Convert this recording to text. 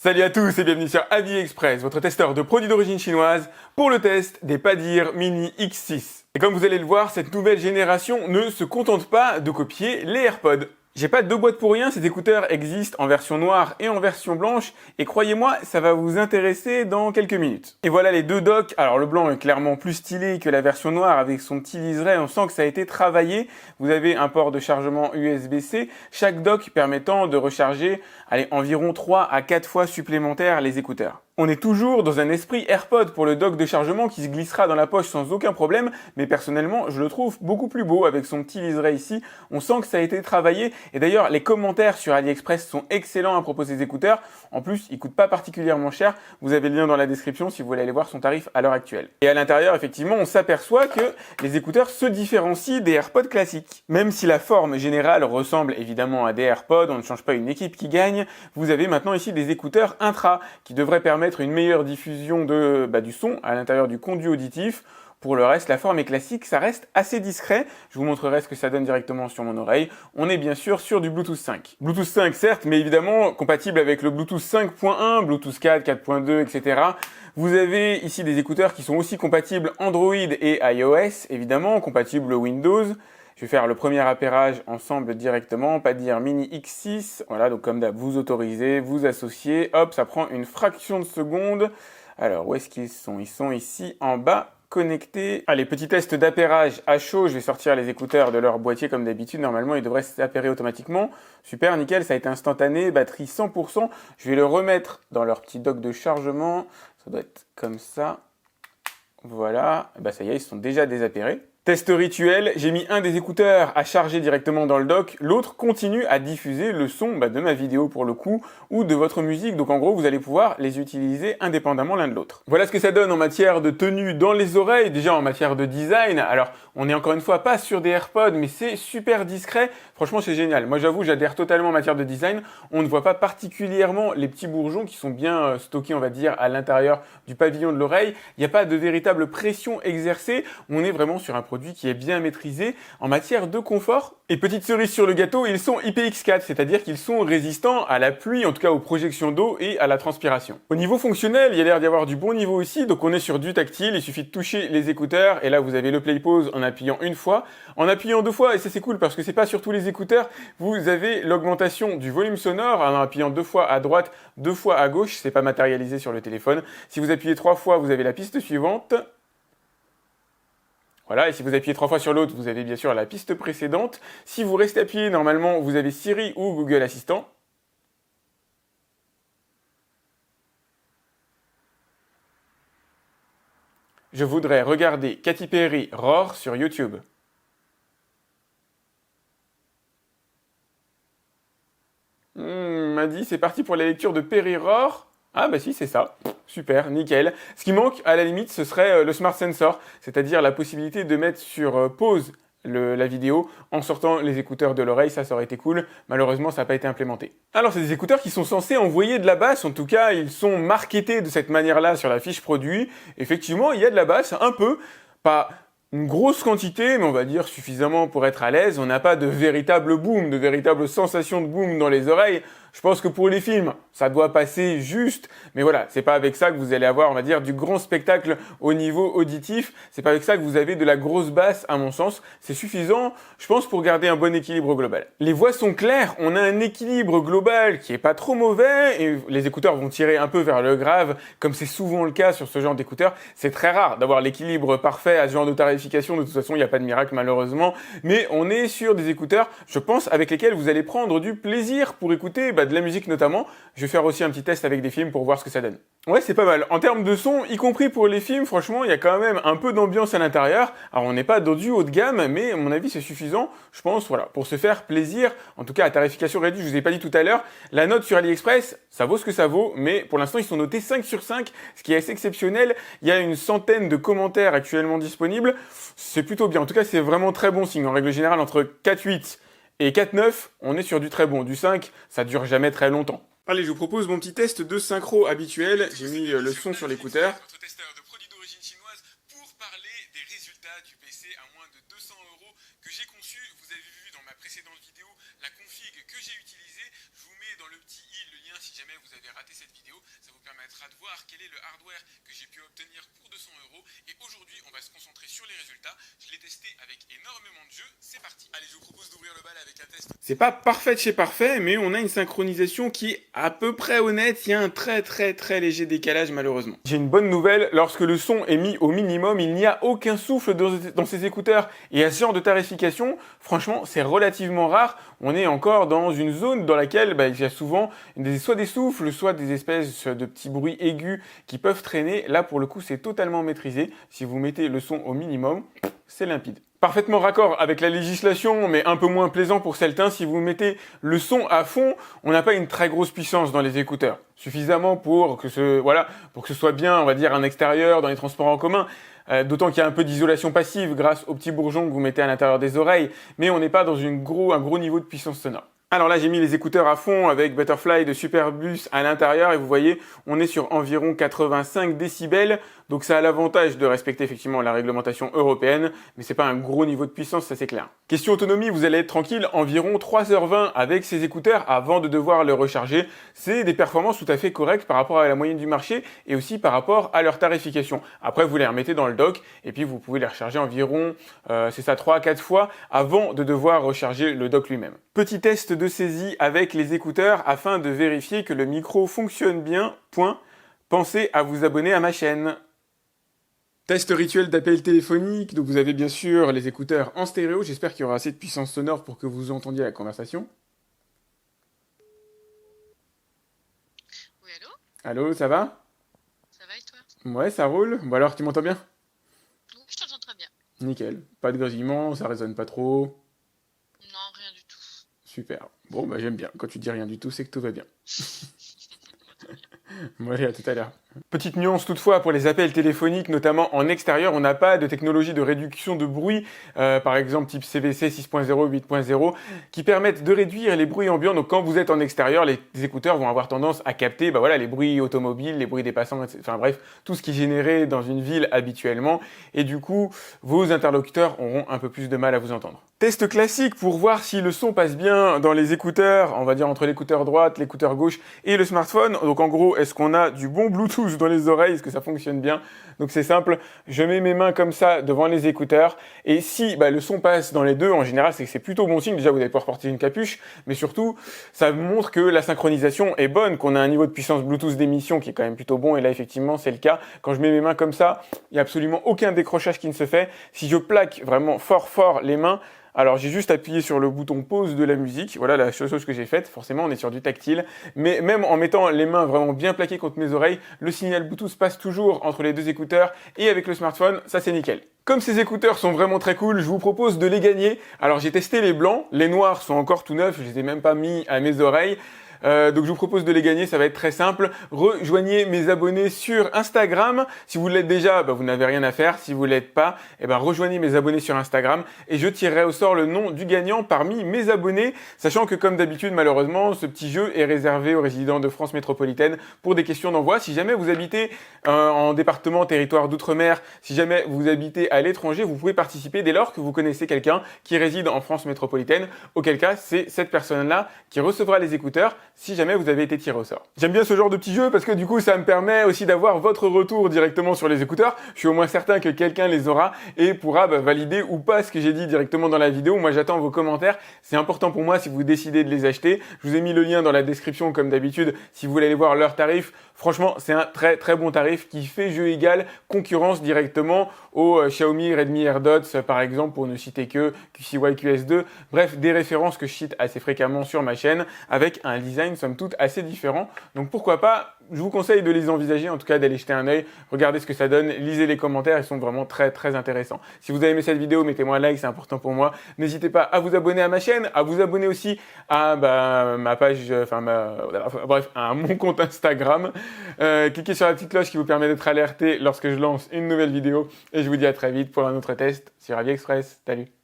Salut à tous et bienvenue sur AliExpress, votre testeur de produits d'origine chinoise pour le test des Padir Mini X6. Et comme vous allez le voir, cette nouvelle génération ne se contente pas de copier les AirPods. J'ai pas deux boîtes pour rien, ces écouteurs existent en version noire et en version blanche, et croyez-moi, ça va vous intéresser dans quelques minutes. Et voilà les deux docks. Alors le blanc est clairement plus stylé que la version noire avec son petit liseré, on sent que ça a été travaillé. Vous avez un port de chargement USB-C, chaque dock permettant de recharger environ 3 à 4 fois supplémentaires les écouteurs. On est toujours dans un esprit AirPod pour le dock de chargement qui se glissera dans la poche sans aucun problème, mais personnellement, je le trouve beaucoup plus beau avec son petit liseré ici. On sent que ça a été travaillé, et d'ailleurs, les commentaires sur AliExpress sont excellents à propos de ces écouteurs. En plus, ils coûtent pas particulièrement cher. Vous avez le lien dans la description si vous voulez aller voir son tarif à l'heure actuelle. Et à l'intérieur, effectivement, on s'aperçoit que les écouteurs se différencient des AirPods classiques. Même si la forme générale ressemble évidemment à des AirPods, on ne change pas une équipe qui gagne, vous avez maintenant ici des écouteurs intra qui devraient permettre une meilleure diffusion du son à l'intérieur du conduit auditif. Pour le reste, la forme est classique, ça reste assez discret. Je vous montrerai ce que ça donne directement sur mon oreille. On est bien sûr sur du Bluetooth 5. Bluetooth 5 certes, mais évidemment compatible avec le Bluetooth 5.1, Bluetooth 4, 4.2, etc. Vous avez ici des écouteurs qui sont aussi compatibles Android et iOS, évidemment, compatibles Windows. Je vais faire le premier appairage ensemble directement, Padir Mini X6. Voilà, donc comme d'hab, vous autorisez, vous associez. Hop, ça prend une fraction de seconde. Alors, où est-ce qu'ils sont? Ils sont ici en bas, connectés. Allez, petit test d'appairage à chaud. Je vais sortir les écouteurs de leur boîtier comme d'habitude. Normalement, ils devraient s'appairer automatiquement. Super, nickel, ça a été instantané. Batterie 100%. Je vais le remettre dans leur petit dock de chargement. Ça doit être comme ça. Voilà. Bah, ça y est, ils sont déjà désappairés. Test rituel, j'ai mis un des écouteurs à charger directement dans le dock, l'autre continue à diffuser le son de ma vidéo pour le coup, ou de votre musique, donc en gros vous allez pouvoir les utiliser indépendamment l'un de l'autre. Voilà ce que ça donne en matière de tenue dans les oreilles, déjà en matière de design. Alors on est encore une fois pas sur des AirPods, mais c'est super discret, franchement c'est génial. Moi j'avoue j'adhère totalement en matière de design, on ne voit pas particulièrement les petits bourgeons qui sont bien stockés on va dire à l'intérieur du pavillon de l'oreille, il n'y a pas de véritable pression exercée, on est vraiment sur un produit qui est bien maîtrisé en matière de confort. Et petite cerise sur le gâteau, ils sont IPX4, c'est-à-dire qu'ils sont résistants à la pluie, en tout cas aux projections d'eau et à la transpiration. Au niveau fonctionnel, il y a l'air d'y avoir du bon niveau aussi, donc on est sur du tactile, il suffit de toucher les écouteurs, et là vous avez le play pause en appuyant une fois, en appuyant deux fois, et ça c'est cool parce que c'est pas sur tous les écouteurs, vous avez l'augmentation du volume sonore en appuyant deux fois à droite, deux fois à gauche, c'est pas matérialisé sur le téléphone. Si vous appuyez trois fois, vous avez la piste suivante. Voilà, et si vous appuyez trois fois sur l'autre, vous avez bien sûr la piste précédente. Si vous restez appuyé, normalement, vous avez Siri ou Google Assistant. Je voudrais regarder Katy Perry Roar sur YouTube. M'a dit, c'est parti pour la lecture de Perry Roar. Ah bah si, c'est ça. Super, nickel. Ce qui manque, à la limite, ce serait le Smart Sensor, c'est-à-dire la possibilité de mettre sur pause la vidéo en sortant les écouteurs de l'oreille, ça aurait été cool. Malheureusement, ça n'a pas été implémenté. Alors, c'est des écouteurs qui sont censés envoyer de la basse, en tout cas, ils sont marketés de cette manière-là sur la fiche produit. Effectivement, il y a de la basse, un peu, pas une grosse quantité, mais on va dire suffisamment pour être à l'aise. On n'a pas de véritable boom, de véritable sensation de boom dans les oreilles. Je pense que pour les films, ça doit passer juste, mais voilà, c'est pas avec ça que vous allez avoir, on va dire, du grand spectacle au niveau auditif. C'est pas avec ça que vous avez de la grosse basse, à mon sens. C'est suffisant, je pense, pour garder un bon équilibre global. Les voix sont claires, on a un équilibre global qui est pas trop mauvais, et les écouteurs vont tirer un peu vers le grave, comme c'est souvent le cas sur ce genre d'écouteurs. C'est très rare d'avoir l'équilibre parfait à ce genre de tarification. De toute façon, il n'y a pas de miracle, malheureusement. Mais on est sur des écouteurs, je pense, avec lesquels vous allez prendre du plaisir pour écouter de la musique notamment. Je vais faire aussi un petit test avec des films pour voir ce que ça donne. Ouais, c'est pas mal. En termes de son, y compris pour les films, franchement, il y a quand même un peu d'ambiance à l'intérieur. Alors, on n'est pas dans du haut de gamme, mais à mon avis, c'est suffisant, je pense, voilà, pour se faire plaisir. En tout cas, à tarification réduite, je vous ai pas dit tout à l'heure, la note sur AliExpress, ça vaut ce que ça vaut, mais pour l'instant, ils sont notés 5 sur 5, ce qui est assez exceptionnel. Il y a une centaine de commentaires actuellement disponibles. C'est plutôt bien. En tout cas, c'est vraiment très bon signe. En règle générale, entre 4,8 et 4,9, on est sur du très bon. Du 5, ça dure jamais très longtemps. Allez, je vous propose mon petit test de synchro habituel. J'ai mis le son sur l'écouteur. Votre testeur de produits d'origine chinoise pour parler des résultats du PC à moins de 200 € que j'ai conçu. Vous avez vu dans ma précédente vidéo la config que j'ai utilisée. Je vous mets dans le petit i le lien si jamais vous avez raté cette vidéo. ça vous permettra de voir quel est le hardware que j'ai pu obtenir pour 200 €. Et aujourd'hui, on va se concentrer sur les résultats. Je l'ai testé avec énormément de jeux, c'est parti. Allez, je vous propose d'ouvrir le bal avec un test. C'est pas parfait de chez parfait, mais on a une synchronisation qui est à peu près honnête. Il y a un très léger décalage malheureusement. J'ai une bonne nouvelle, lorsque le son est mis au minimum, il n'y a aucun souffle dans ces écouteurs. Et à ce genre de tarification, franchement, c'est relativement rare. On est encore dans une zone dans laquelle il y a souvent soit des souffles, soit des espèces de petits bruits aigus qui peuvent traîner. Là, pour le coup, c'est totalement maîtrisé. Si vous mettez le son au minimum, c'est limpide. Parfaitement raccord avec la législation, mais un peu moins plaisant pour certains. Si vous mettez le son à fond, on n'a pas une très grosse puissance dans les écouteurs. Suffisamment pour que ce soit bien, on va dire, un extérieur, dans les transports en commun. D'autant qu'il y a un peu d'isolation passive grâce aux petits bourgeons que vous mettez à l'intérieur des oreilles, mais on n'est pas dans un gros niveau de puissance sonore. Alors là, j'ai mis les écouteurs à fond avec Butterfly de Superbus à l'intérieur et vous voyez, on est sur environ 85 décibels. Donc ça a l'avantage de respecter effectivement la réglementation européenne, mais c'est pas un gros niveau de puissance, ça c'est clair. Question autonomie, vous allez être tranquille, environ 3h20 avec ces écouteurs avant de devoir le recharger. C'est des performances tout à fait correctes par rapport à la moyenne du marché et aussi par rapport à leur tarification. Après, vous les remettez dans le dock et puis vous pouvez les recharger environ, 3 à 4 fois avant de devoir recharger le dock lui-même. Petit test de saisie avec les écouteurs afin de vérifier que le micro fonctionne bien. Pensez à vous abonner à ma chaîne. Test rituel d'appel téléphonique, donc vous avez bien sûr les écouteurs en stéréo, j'espère qu'il y aura assez de puissance sonore pour que vous entendiez la conversation. Oui, allô? Allô, ça va? Ça va et toi? Ouais, ça roule. Bon alors, tu m'entends bien? Oui, je t'entends très bien. Nickel. Pas de grésillement, ça résonne pas trop. Non, rien du tout. Super. Bon, j'aime bien. Quand tu dis rien du tout, c'est que tout va bien. Bon, allez, à tout à l'heure. Petite nuance toutefois pour les appels téléphoniques, notamment en extérieur, on n'a pas de technologie de réduction de bruit, par exemple type CVC 6.0, 8.0, qui permettent de réduire les bruits ambiants. Donc quand vous êtes en extérieur, les écouteurs vont avoir tendance à capter les bruits automobiles, les bruits des passants, etc. Enfin bref, tout ce qui est généré dans une ville habituellement. Et du coup, vos interlocuteurs auront un peu plus de mal à vous entendre. Test classique pour voir si le son passe bien dans les écouteurs, on va dire entre l'écouteur droite, l'écouteur gauche et le smartphone. Donc en gros, est-ce qu'on a du bon Bluetooth dans les oreilles? Est-ce que ça fonctionne bien? Donc c'est simple, je mets mes mains comme ça devant les écouteurs et si le son passe dans les deux, en général c'est que c'est plutôt bon signe. Déjà vous allez pouvoir porter une capuche, mais surtout ça montre que la synchronisation est bonne, qu'on a un niveau de puissance Bluetooth d'émission qui est quand même plutôt bon et là effectivement c'est le cas. Quand je mets mes mains comme ça, il n'y a absolument aucun décrochage qui ne se fait. Si je plaque vraiment fort les mains, alors j'ai juste appuyé sur le bouton pause de la musique, voilà la chose que j'ai faite, forcément on est sur du tactile, mais même en mettant les mains vraiment bien plaquées contre mes oreilles, le signal Bluetooth passe toujours entre les deux écouteurs et avec le smartphone, ça c'est nickel. Comme ces écouteurs sont vraiment très cool, je vous propose de les gagner. Alors j'ai testé les blancs, les noirs sont encore tout neufs, je les ai même pas mis à mes oreilles. Donc je vous propose de les gagner, ça va être très simple. Rejoignez mes abonnés sur Instagram. Si vous l'êtes déjà, vous n'avez rien à faire. Si vous l'êtes pas, rejoignez mes abonnés sur Instagram et je tirerai au sort le nom du gagnant parmi mes abonnés. Sachant que comme d'habitude, malheureusement, ce petit jeu est réservé aux résidents de France métropolitaine pour des questions d'envoi. Si jamais vous habitez en département, territoire d'outre-mer, si jamais vous habitez à l'étranger, vous pouvez participer dès lors que vous connaissez quelqu'un qui réside en France métropolitaine. Auquel cas, c'est cette personne-là qui recevra les écouteurs si jamais vous avez été tiré au sort. J'aime bien ce genre de petit jeu parce que du coup ça me permet aussi d'avoir votre retour directement sur les écouteurs. Je suis au moins certain que quelqu'un les aura et pourra valider ou pas ce que j'ai dit directement dans la vidéo. Moi j'attends vos commentaires, c'est important pour moi si vous décidez de les acheter. Je vous ai mis le lien dans la description comme d'habitude si vous voulez aller voir leur tarif. Franchement c'est un très bon tarif qui fait jeu égal, concurrence directement au Xiaomi Redmi AirDots par exemple pour ne citer que QCY QS2. Bref, des références que je cite assez fréquemment sur ma chaîne avec un design somme toute assez différent. Donc pourquoi pas, je vous conseille de les envisager, en tout cas d'aller jeter un œil, regardez ce que ça donne, lisez les commentaires, ils sont vraiment très intéressants. Si vous avez aimé cette vidéo, mettez-moi un like, c'est important pour moi. N'hésitez pas à vous abonner à ma chaîne, à vous abonner aussi à ma page, à mon compte Instagram. Cliquez sur la petite cloche qui vous permet d'être alerté lorsque je lance une nouvelle vidéo. Et je vous dis à très vite pour un autre test sur AviExpress. Salut!